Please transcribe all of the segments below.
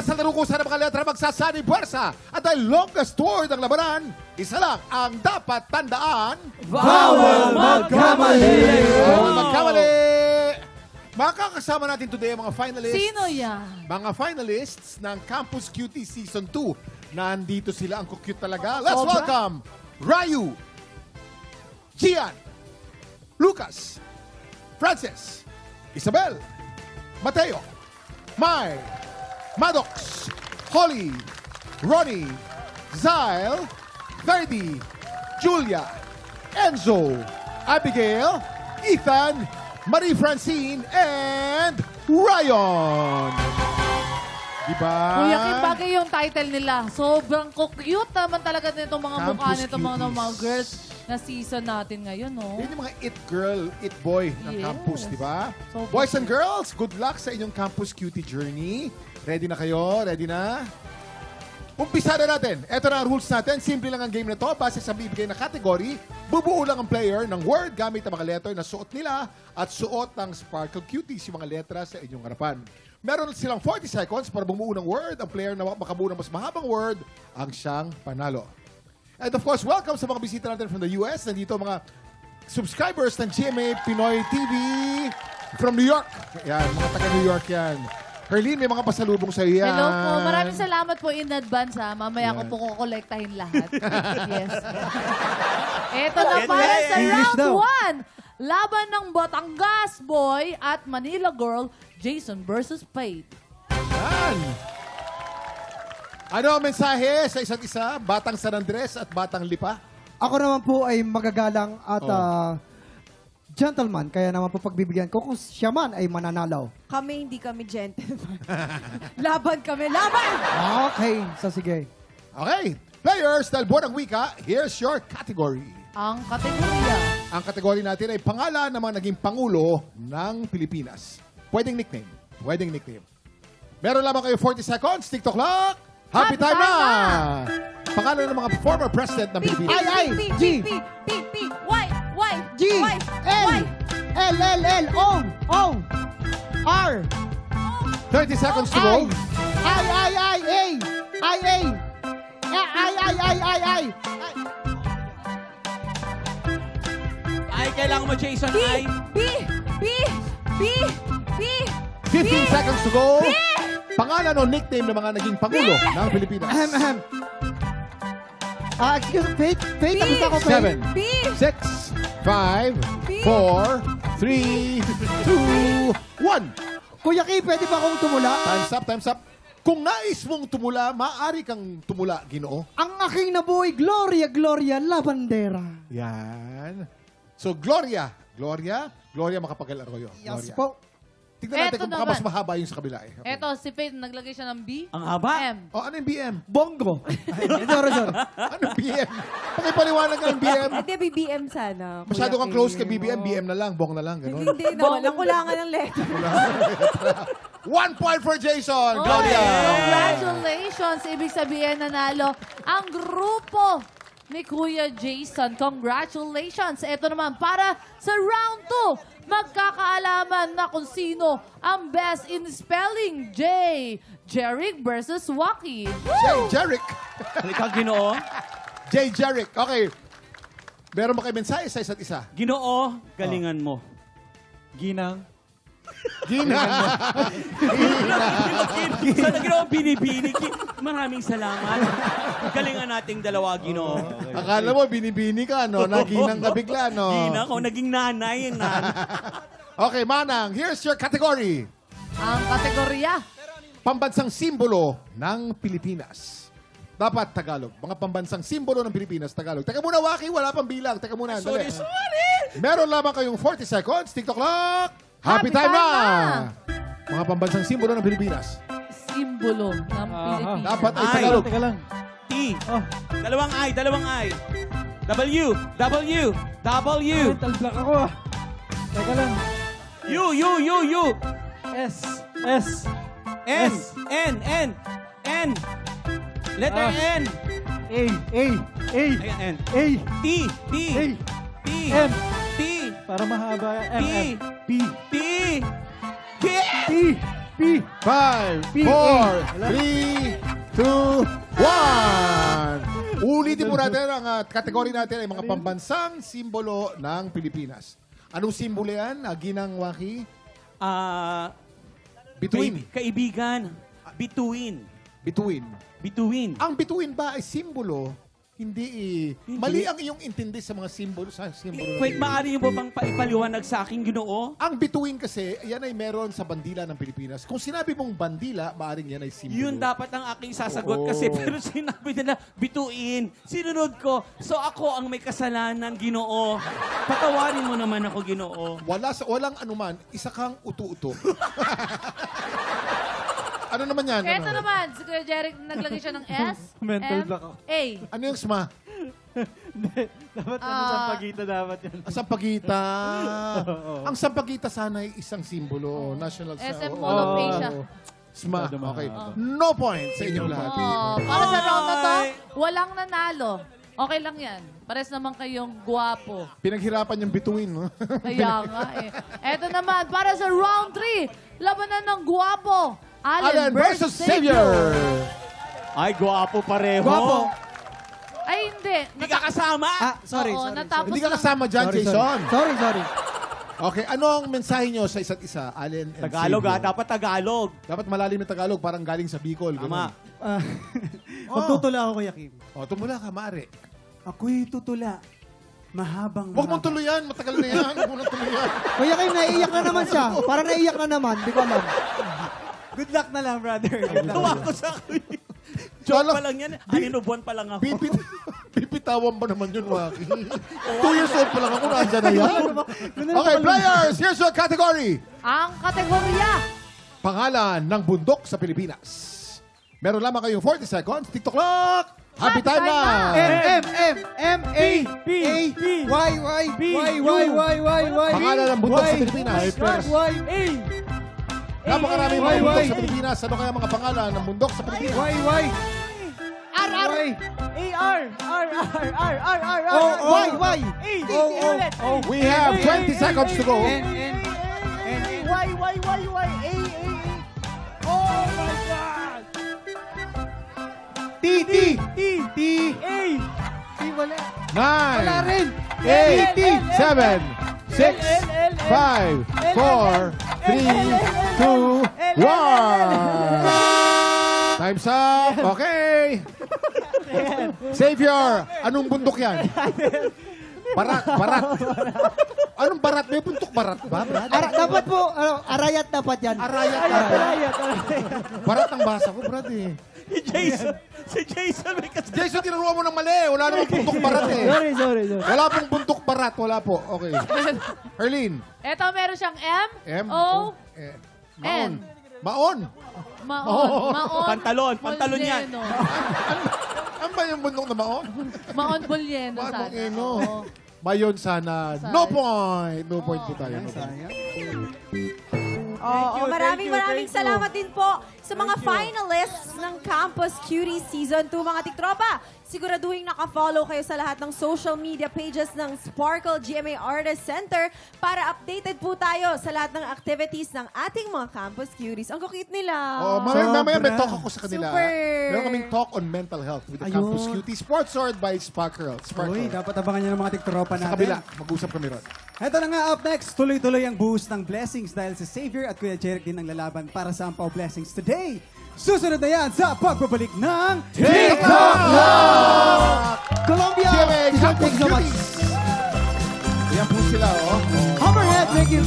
Para sa tarukusan ng mga letra magsasani puwersa at ang longest tour ng labanan, isa lang ang dapat tandaan. Bawal magkamali! Bawal magkamali! Makakasama natin today ang mga finalists. Sino yan? Mga finalists ng Campus Cutie Season 2. Nandito sila, ang cute talaga. Let's Sobra. welcome Ryu, Gian, Lucas, Francis, Isabel, Mateo, Mai, Maddox, Holly, Ronnie, Zyle, Verdi, Julia, Enzo, Abigail, Ethan, Marie Francine, and Ryan. Diba? Kuya Kim, bagay yung title nila. Sobrang cute naman talaga nitong mga Campus mukha nitong mga, Cuties. girls na season natin ngayon, no? Yun yung mga it girl, it boy ng Yes. campus, di ba? So, Boys and girls, good luck sa inyong campus cutie journey. Ready na kayo? Ready na? Umpisa na natin. Ito na ang rules natin. Simple lang ang game na to. Base sa bibigay na category, bubuo lang ang player ng word gamit ang mga letter na suot nila at suot ng Sparkle Cuties, yung mga letra sa inyong harapan. Meron silang 40 seconds para bumuo ng word. Ang player na makabuo ng mas mahabang word ang siyang panalo. And of course, welcome sa mga bisita natin from the US. Nandito mga subscribers ng GMA Pinoy TV from New York. Yan, mga taga New York yan. Herlene, may mga pasalubong sa iyo yan. Hello po. Maraming salamat po in advance, ha. Mamaya ko Yan. po kukolektahin lahat. Yes. Ito na para sa English round daw. 1. Laban ng Batangas Boy at Manila Girl, Jason versus Faith. Yan. Ano ang mensahe sa isa't isa? Batang San Andres at Batang Lipa? Ako naman po ay magagalang at gentleman. Kaya naman po pagbibigyan ko kung siya man ay mananalaw. Kami, hindi kami gentleman. Laban kami, laban! Okay, so sige. Okay. Players, dahil buwan ng wika, here's your category. Ang kategorya. Ang kategory natin ay pangalan ng mga naging Pangulo ng Pilipinas. Pwedeng nickname. Pwedeng nickname. Meron lamang kayo 40 seconds. TikTok clock. Happy time na! Pangalan ng mga former president ng Pilipinas. Ay, G. Y, G, L, L, L, L, O, R, 30 seconds to go. I, Ay, kailangan mo, Jason, ay. B. 15 seconds to go. Pangalan o nickname ng mga naging Pangulo ng Pilipinas. ahem. Excuse me, Faith, tapos ako, Faith. 7, B. 6, 5, 4, 3, 2, 1. Kuya Ki, pwede ba akong tumula? Time's up, time's up. Kung nais mong tumula, maaari kang tumula, Ginoo. Ang aking nabuhay, Gloria Labandera. Yan. So, Gloria Macapagal Arroyo. Yes Gloria. po. Tignan natin Eto kung baka mas naman. mahaba yung sa kabila eh. Okay. Eto, si Faith, naglagay siya ng B. Ang haba. M. Oh, ano yung BM? Bongo. sorry. Ano yung BM? Pakipaliwanag ka ng BM. Hindi, BBM sana. Masyado Kuya kang close Kim. kay BBM, BM na lang, bong na lang, gano'n. Hindi naman. Ang kulangan ng letter. 1 point for Jason, Oy, Gloria. Congratulations! Ibig sabihin nanalo ang grupo ni Kuya Jason. Congratulations! Ito naman para sa round 2. Magkakaalaman na kung sino ang best in spelling. Jeric versus Waki. Jay Jeric. Halika, Ginoo. Jay Jeric. Okay. Meron ba kayo mensahe sa isa't isa? Ginoo, galingan mo. Ginang. Gina. Sana Ginoo, binibini. Maraming salamat. Galingan nating dalawa, Ginoo. Akala mo, binibini ka, no? Naginang ka bigla, no? Gina, ako naging nanay. Okay, Manang, here's your category. Ang kategorya. Pambansang simbolo ng Pilipinas. Dapat Tagalog. Mga pambansang simbolo ng Pilipinas, Tagalog. Teka muna, Waki, wala pang bilang. Teka muna, dali. Sorry. Meron lamang kayong 40 seconds. TikTok clock. Happy Happy time time na! Mga pambansang simbolo ng Pilipinas. Simbolo ng Pilipinas. Dapat ay Ay. Tagalog. Teka lang. T. Dalawang I. W. Mental block ako ah. Teka lang. U. S. N. Letter N. A. Ayan, N. A. T. M. T. Para mahaba. P. P. T. T. P. 5, P, 4, 3, 2, 1. Ulitin po natin ang kategory natin ay mga pambansang simbolo ng Pilipinas. Anong simbolo yan, Ginang Waki? Bituin. Kaibigan. Bituin. Bituin. Bituin. Ang bituin ba ay simbolo? Hindi Mali ang iyong intindi sa mga simbolo. Wait, maaari niyo ba bang paipaliwanag sa akin, Ginoo? Ang bituin kasi, yan ay meron sa bandila ng Pilipinas. Kung sinabi mong bandila, maaring yan ay simbolo. Yun dapat ang aking sasagot Oo. kasi pero sinabi nila bituin. Sinunod ko. So ako ang may kasalanan, Ginoo. Patawarin mo naman ako, Ginoo. Walang anuman, isa kang utu-uto. Ano naman yan? Ito Ano? naman, si Kuya Jeric naglagay siya ng S, Mental M, block ako. A. Ano yung SMA? Dapat Sampaguita dapat yan. Sampagita. Ang Sampagita sana ay isang simbolo. National SM Oo. Mall of Asia. SMA. Okay. No point sa inyong lahat. Oh, para sa round na to, walang nanalo. Okay lang yan. Pares naman kayong guwapo. Pinaghirapan yung bituin. No? Kaya nga eh. Eto naman, para sa round 3, labanan ng guwapo. Allen versus Xavier. Ay, gwapo pareho. Gwapo. Ay, hindi. Hindi ka kasama. Sorry, Oo, sorry. natapos Hindi ka lang. kasama dyan, Jason. Sorry. Okay, ano ang mensahe nyo sa isa't isa, Allen and Tagalog Xavier? dapat Tagalog. Dapat malalim na Tagalog, parang galing sa Bicol. Tama. Magtutula ako, Kuya Kim. O, tumula ka, maaari. Ako'y tutula. Mahabang Huwag mong tuluyan, matagal na yan. Huwag mo nang tuluyan. Kuya Kim, naiiyak na naman siya. Parang naiiyak na naman. Di ko alam. Good luck na lang, brother. Good luck. Tawa ko sa Joke pa lang yan. Anino buwan pa lang ako. Pipitawan ba naman yun, Waki? 2 years old pa lang ako, nandyan na yan. Okay, players, here's your category. Ang kategorya. Pangalan ng bundok sa Pilipinas. Meron lamang kayong 40 seconds. TikTok clock! Happy time na! M-M-M-A-Y-Y-Y-Y-Y. Pangalan ng bundok sa Pilipinas. Y-Y. Napakaraming mga bundok sa Pilipinas. Ano kaya mga pangalan ng bundok sa Pilipinas? Y-Y. R. O-O. Y. We have 20 seconds to go. T. Wala. 9, rin. 8, 7, 6, 5, 4, 3, 2, 1. Time's up. Okay. Xavier, anong bundok yan? Barat. Anong barat? May bundok barat ba? Brad? Dapat po, arayat dapat yan. Arayat. Barat ang basa ko, Brad eh. Si Jason may kasama. Jason, tinuruan mo ng mali. Wala namang buntok barat eh. Sorry. Wala pong buntok barat. Wala po. Okay. Herlene. Eto, meron siyang M, M. O, Maon. N. Maon. Maon. Pantalon yan. Bolyeno. Ano ba yung bundok na Maon? Maon Bolyeno Maon sana. Bolyeno. Oo. Mayon sana. No point. No point po tayo. Oo, maraming salamat din po sa mga finalists ng Campus Cutie Season 2, mga tiktropa. Siguraduhin naka-follow kayo sa lahat ng social media pages ng Sparkle GMA Artist Center para updated po tayo sa lahat ng activities ng ating mga Campus Cuties. Ang kukit nila. Oh, mamaya may talk ako sa kanila. Super. Meron kaming talk on mental health with the Campus Cutie Sponsored by Sparkle. Uy, dapat abangan nyo ng mga tiktropa Sa natin. kabila, mag-usap kami ron. Ito na nga, up next, tuloy-tuloy ang boost ng blessings dahil si Xavier at Kuya Jeric din ang lalaban para sa Ampaw Blessings today. Susunod na yan sa pagbabalik ng TikTok Colombia. GMA Thank Campus you so much. Cuties. Ayan po sila, oh. Hammerhead, thank you.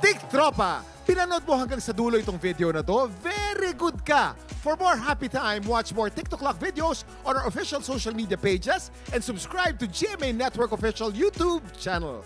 Tik Tropa, pinanood mo hanggang sa dulo itong video na to, very good ka! For more happy time, watch more TikTok Clock videos on our official social media pages and subscribe to GMA Network official YouTube channel.